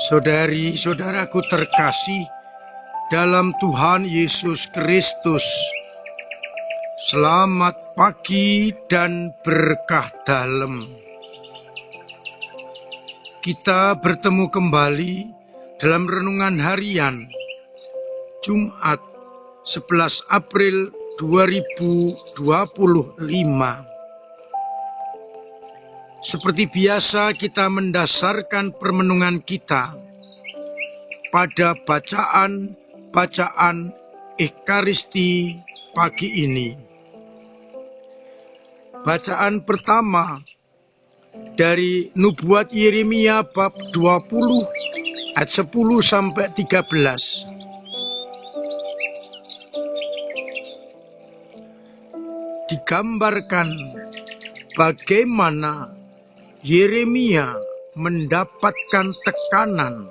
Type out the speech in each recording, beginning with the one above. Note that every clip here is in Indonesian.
Saudari-saudaraku terkasih dalam Tuhan Yesus Kristus, selamat pagi dan berkah dalam. Kita bertemu kembali dalam renungan harian Jumat 11 April 2025. Seperti biasa, kita mendasarkan permenungan kita pada bacaan Ekaristi pagi ini. Bacaan pertama dari Nubuat Yeremia bab 20 ayat 10 sampai 13. Digambarkan bagaimana Yeremia mendapatkan tekanan,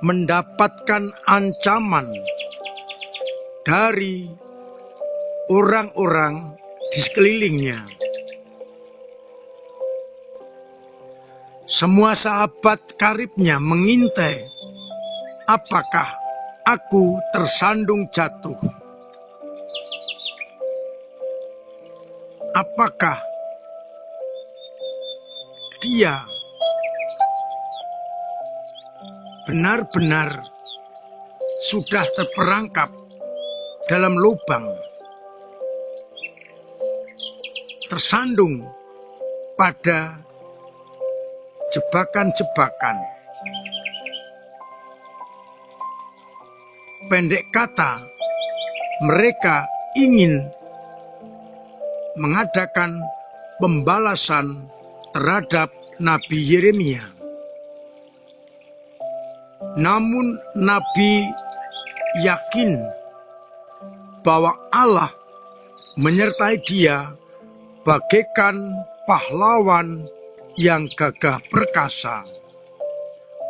mendapatkan ancaman dari orang-orang di sekelilingnya. Semua sahabat karibnya mengintai, apakah aku tersandung jatuh? Apakah dia benar-benar sudah terperangkap dalam lubang, tersandung pada jebakan-jebakan? Pendek kata, mereka ingin mengadakan pembalasan terhadap Nabi Yeremia. Namun Nabi yakin bahwa Allah menyertai dia bagaikan pahlawan yang gagah perkasa.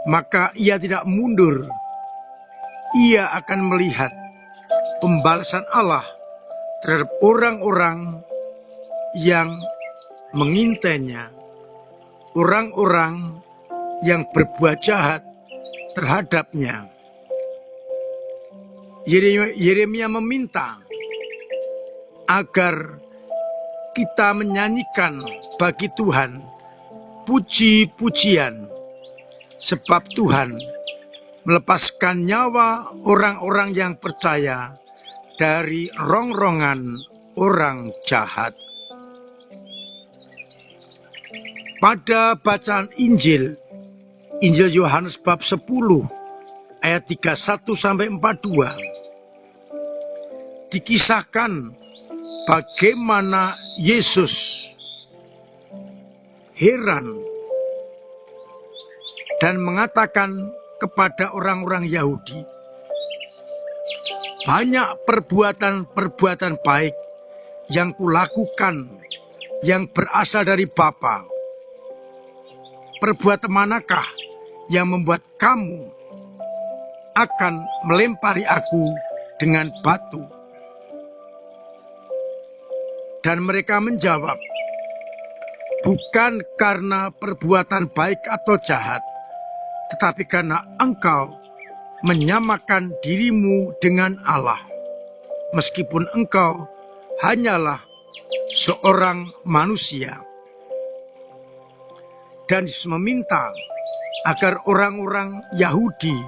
Maka ia tidak mundur. Ia akan melihat pembalasan Allah terhadap orang-orang yang mengintainya, orang-orang yang berbuat jahat terhadapnya. Yeremia meminta agar kita menyanyikan bagi Tuhan puji-pujian, sebab Tuhan melepaskan nyawa orang-orang yang percaya dari rongrongan orang jahat. Pada bacaan Injil Yohanes bab 10 ayat 31 sampai 42 dikisahkan bagaimana Yesus heran dan mengatakan kepada orang-orang Yahudi, banyak perbuatan-perbuatan baik yang kulakukan yang berasal dari Bapa. Perbuatan manakah yang membuat kamu akan melempari aku dengan batu? Dan mereka menjawab, bukan karena perbuatan baik atau jahat, tetapi karena engkau menyamakan dirimu dengan Allah, meskipun engkau hanyalah seorang manusia. Dan Yesus meminta agar orang-orang Yahudi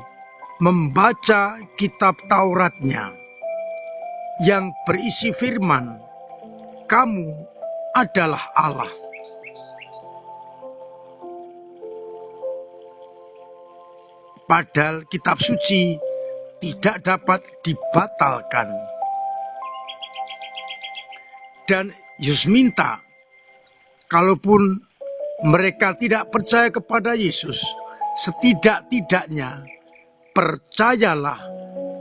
membaca kitab Tauratnya yang berisi firman, kamu adalah Allah. Padahal kitab suci tidak dapat dibatalkan. Dan Yesus minta, kalaupun mereka tidak percaya kepada Yesus, setidak-tidaknya percayalah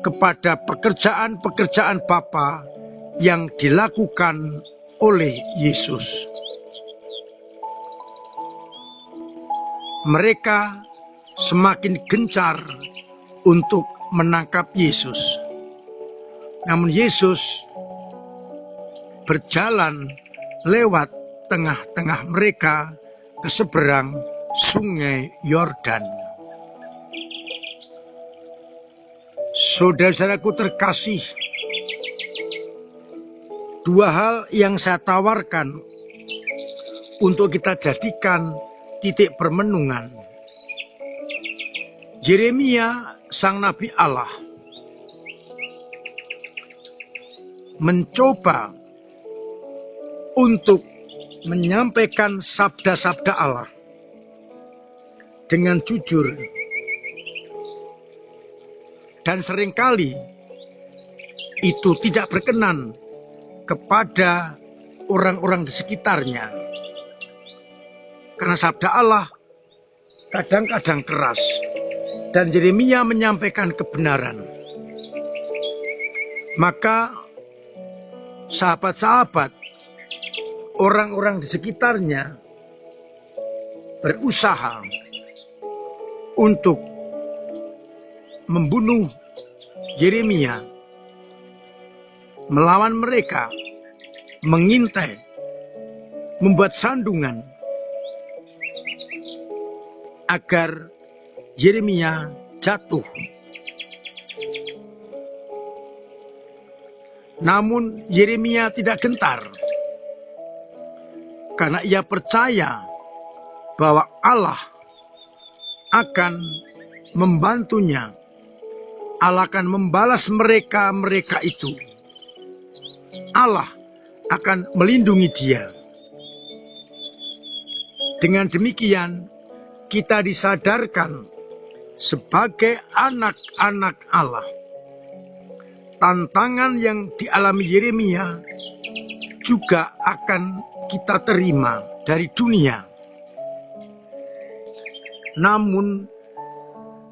kepada pekerjaan-pekerjaan Bapa yang dilakukan oleh Yesus. Mereka semakin gencar untuk menangkap Yesus. Namun Yesus berjalan lewat tengah-tengah mereka ke seberang Sungai Yordan. Saudara-saudaraku terkasih, dua hal yang saya tawarkan untuk kita jadikan titik permenungan. Yeremia, sang nabi Allah, mencoba untuk menyampaikan sabda-sabda Allah dengan jujur, dan seringkali itu tidak berkenan kepada orang-orang di sekitarnya, karena sabda Allah kadang-kadang keras, dan Yeremia menyampaikan kebenaran. Maka sahabat-sahabat, orang-orang di sekitarnya berusaha untuk membunuh Yeremia, melawan mereka, mengintai, membuat sandungan agar Yeremia jatuh. Namun Yeremia tidak gentar, karena ia percaya bahwa Allah akan membantunya. Allah akan membalas mereka itu. Allah akan melindungi dia. Dengan demikian, kita disadarkan sebagai anak-anak Allah. Tantangan yang dialami Yeremia juga akan kita terima dari dunia. Namun,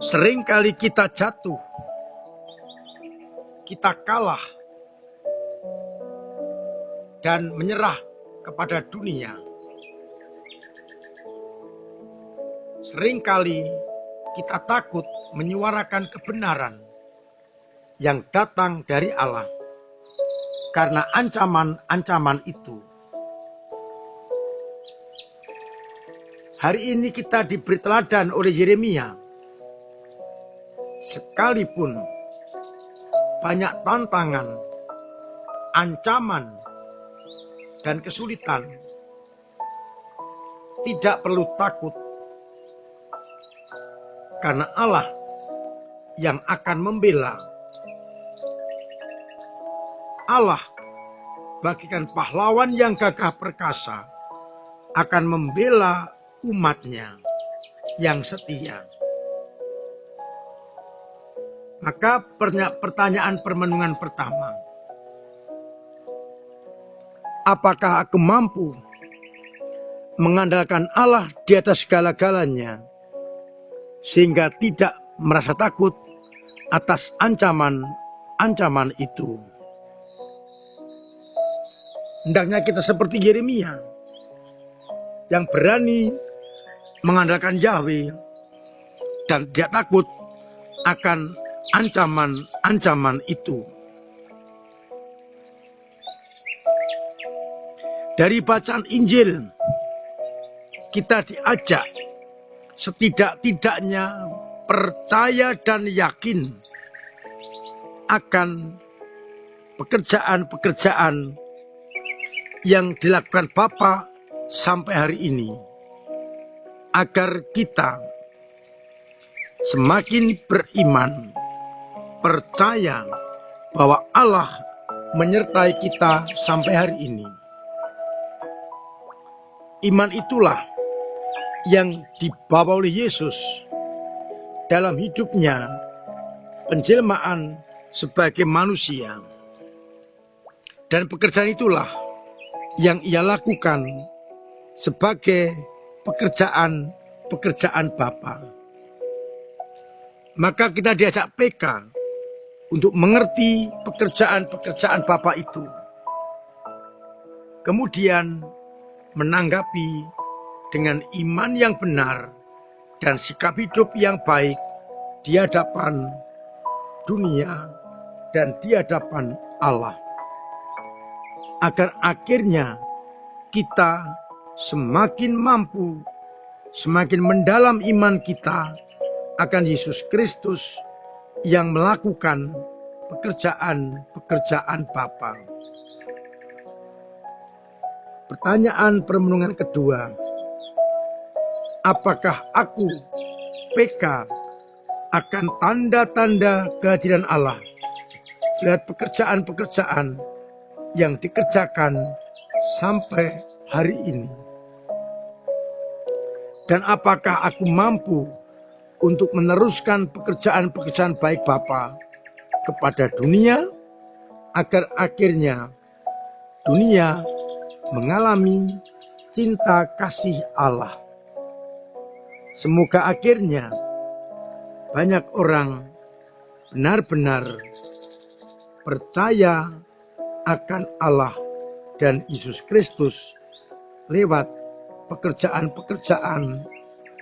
seringkali kita jatuh, kita kalah, dan menyerah kepada dunia. Seringkali kita takut menyuarakan kebenaran yang datang dari Allah karena ancaman-ancaman itu. Hari ini kita diberi teladan oleh Yeremia. Sekalipun banyak tantangan, ancaman, dan kesulitan, tidak perlu takut, karena Allah yang akan membela. Allah, bagikan pahlawan yang gagah perkasa, akan membela umatnya yang setia. Maka pertanyaan permenungan pertama, apakah aku mampu mengandalkan Allah di atas segala-galanya, sehingga tidak merasa takut atas ancaman-ancaman itu? Hendaknya kita seperti Yeremia, yang berani mengandalkan Yahweh dan tidak takut akan ancaman-ancaman itu. Dari bacaan Injil, kita diajak setidak-tidaknya percaya dan yakin akan pekerjaan-pekerjaan yang dilakukan Bapa sampai hari ini, agar kita semakin beriman, percaya bahwa Allah menyertai kita sampai hari ini. Iman itulah yang dibawa oleh Yesus dalam hidupnya, penjelmaan sebagai manusia. Dan pekerjaan itulah yang ia lakukan sebagai pekerjaan Bapa. Maka kita diajak PK untuk mengerti pekerjaan Bapa itu. Kemudian menanggapi dengan iman yang benar dan sikap hidup yang baik di hadapan dunia dan di hadapan Allah. Agar akhirnya kita semakin mampu semakin mendalam iman kita akan Yesus Kristus yang melakukan pekerjaan-pekerjaan Bapa. Pertanyaan permenungan kedua, apakah aku, PK, akan tanda-tanda kehadiran Allah lihat pekerjaan-pekerjaan yang dikerjakan sampai hari ini? Dan apakah aku mampu untuk meneruskan pekerjaan-pekerjaan baik Bapa kepada dunia, agar akhirnya dunia mengalami cinta kasih Allah. Semoga akhirnya banyak orang benar-benar percaya akan Allah dan Yesus Kristus lewat pekerjaan-pekerjaan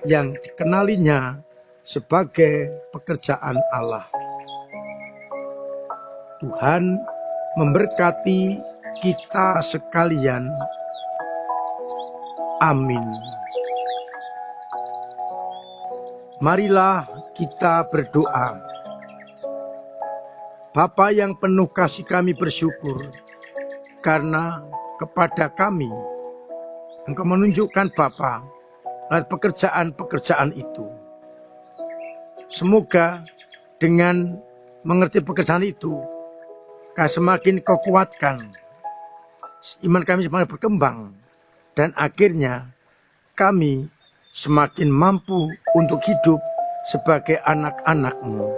yang dikenalinya sebagai pekerjaan Allah. Tuhan memberkati kita sekalian. Amin. Marilah kita berdoa. Bapa yang penuh kasih, kami bersyukur karena kepada kami Engkau menunjukkan Bapa lewat pekerjaan-pekerjaan itu. Semoga dengan mengerti pekerjaan itu, semakin kau kuatkan, iman kami semakin berkembang, dan akhirnya kami semakin mampu untuk hidup sebagai anak-anak-Mu.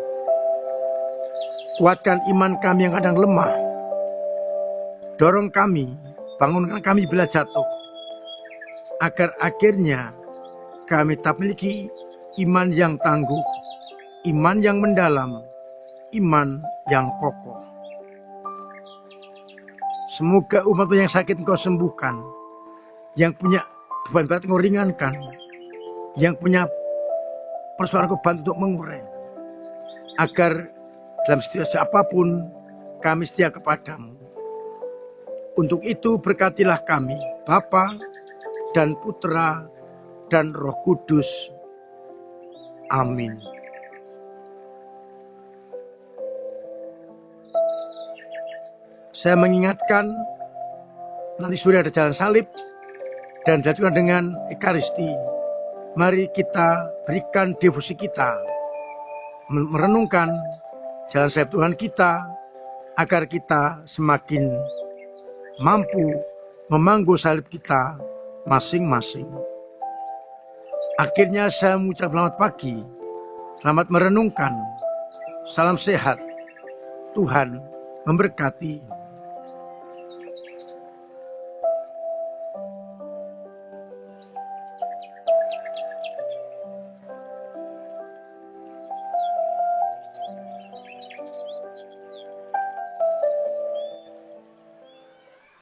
Kuatkan iman kami yang kadang lemah. Dorong kami, bangunkan kami bila jatuh, agar akhirnya kami tak memiliki iman yang tangguh, iman yang mendalam, iman yang kokoh. Semoga umat yang sakit Engkau sembuhkan, yang punya beban berat Engkau ringankan, yang punya persoalan Engkau bantu untuk mengurai, agar dalam situasi apapun kami setia kepadamu. Untuk itu berkatilah kami, Bapa dan Putra dan Roh Kudus. Amin. Saya mengingatkan nanti sore ada jalan salib dan dilanjutkan dengan Ekaristi. Mari kita berikan devosi kita, merenungkan jalan salib Tuhan kita, agar kita semakin mampu memangku salib kita masing-masing. Akhirnya saya mengucap selamat pagi, selamat merenungkan, salam sehat, Tuhan memberkati.